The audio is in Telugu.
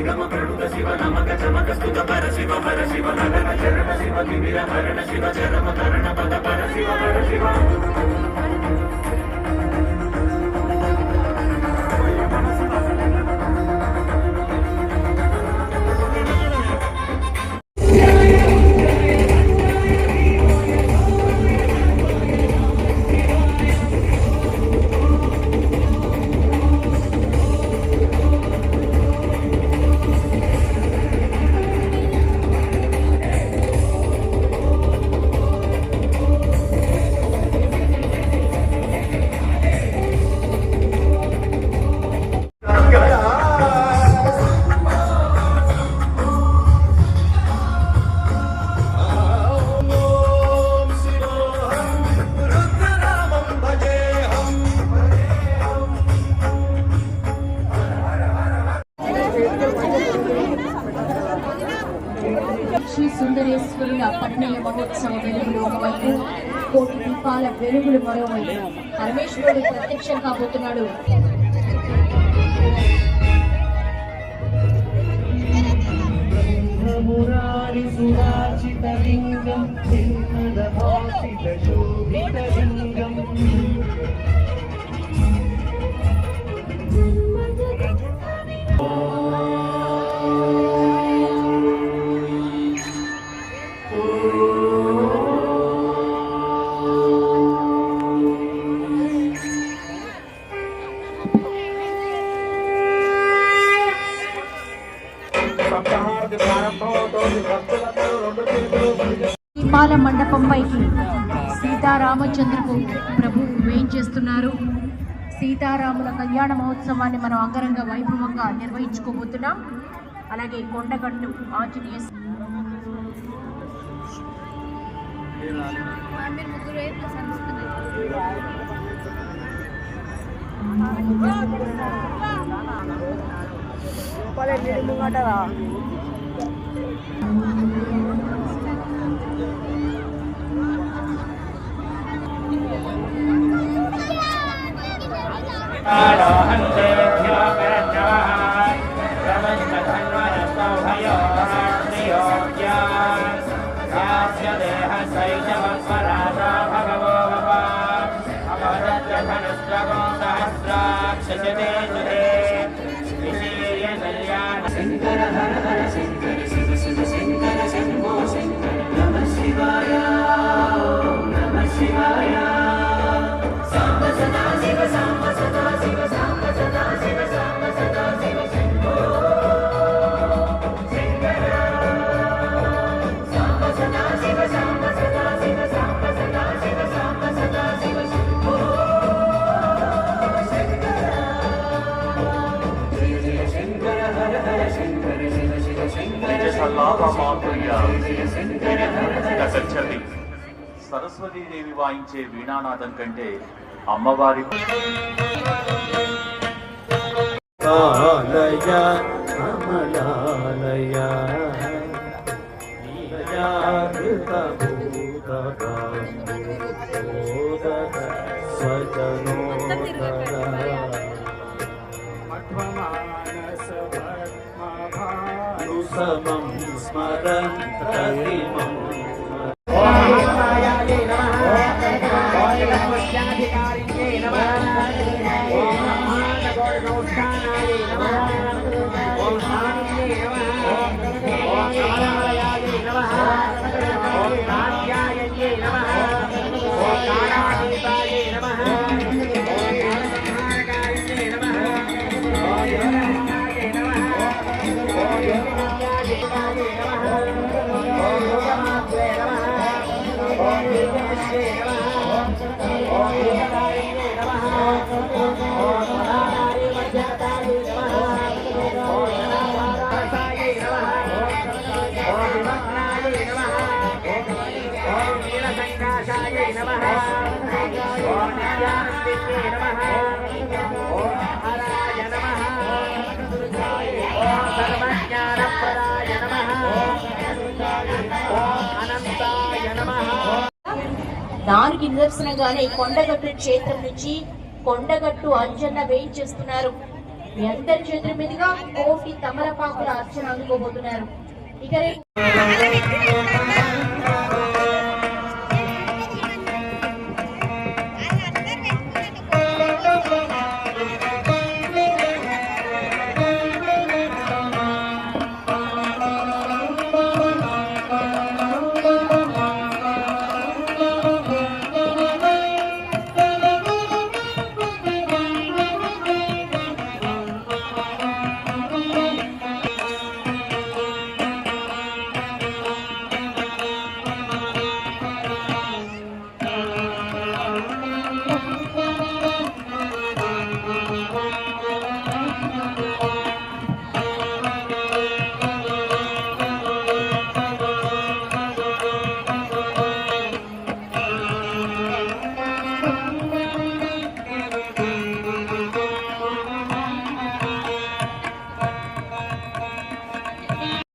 నిగమ ప్రడుత శివ నమక చమక స్తుత పర శివ హర శివ నగన చరణ శివ తిమిర హరణ శివ చరమ తరణ పద పర శివ హర శివ శ్రీ సుందరేశ్వరుల పట్టణ మహోత్సవ వెలుగులు ఒకవైపు, కోటి దీపాల వెలుగులు మరోవైపు. పరమేశ్వరుడు ప్రత్యక్షం కాబోతున్నాడు. దీపాల మండపంపైకి సీతారామచంద్రకు ప్రభు వేయించేస్తున్నారు. సీతారాముల కళ్యాణ మహోత్సవాన్ని మనం అంగరంగ వైభవంగా నిర్వహించుకోబోతున్నాం. అలాగే కొండగట్టు ఆంజనేయ శంకర హర హర శంకర శివ శివ శంకర శంభో శంకర నమః శివాయ నమః శివాయ సాంబ సదా శివ సాంబ సదా శివ సాంబ సదా శివ సాంబ సదా శివ శంభో శంకర సాంబ సదా శివ సాంబ సదా శివ సాంబ సదా శివ సాంబ సదా శివ శంభో శంకర జయ జయ శంకర హర హర శంకర శివ శివ శంకర కసచ్చది సరస్వతీదేవి వాయించే వీణానాదం కంటే అమ్మవారి సమం స్మరన్ ప్రతిమం దానికి నిదర్శనంగానే కొండగట్టు క్షేత్రం నుంచి కొండగట్టు అంజన్న వేయించేస్తున్నారు. మీ అందరి చేతుల మీదుగా కోటి తమలపాకుల అర్చన అందుకోబోతున్నారు. ఇక రేపు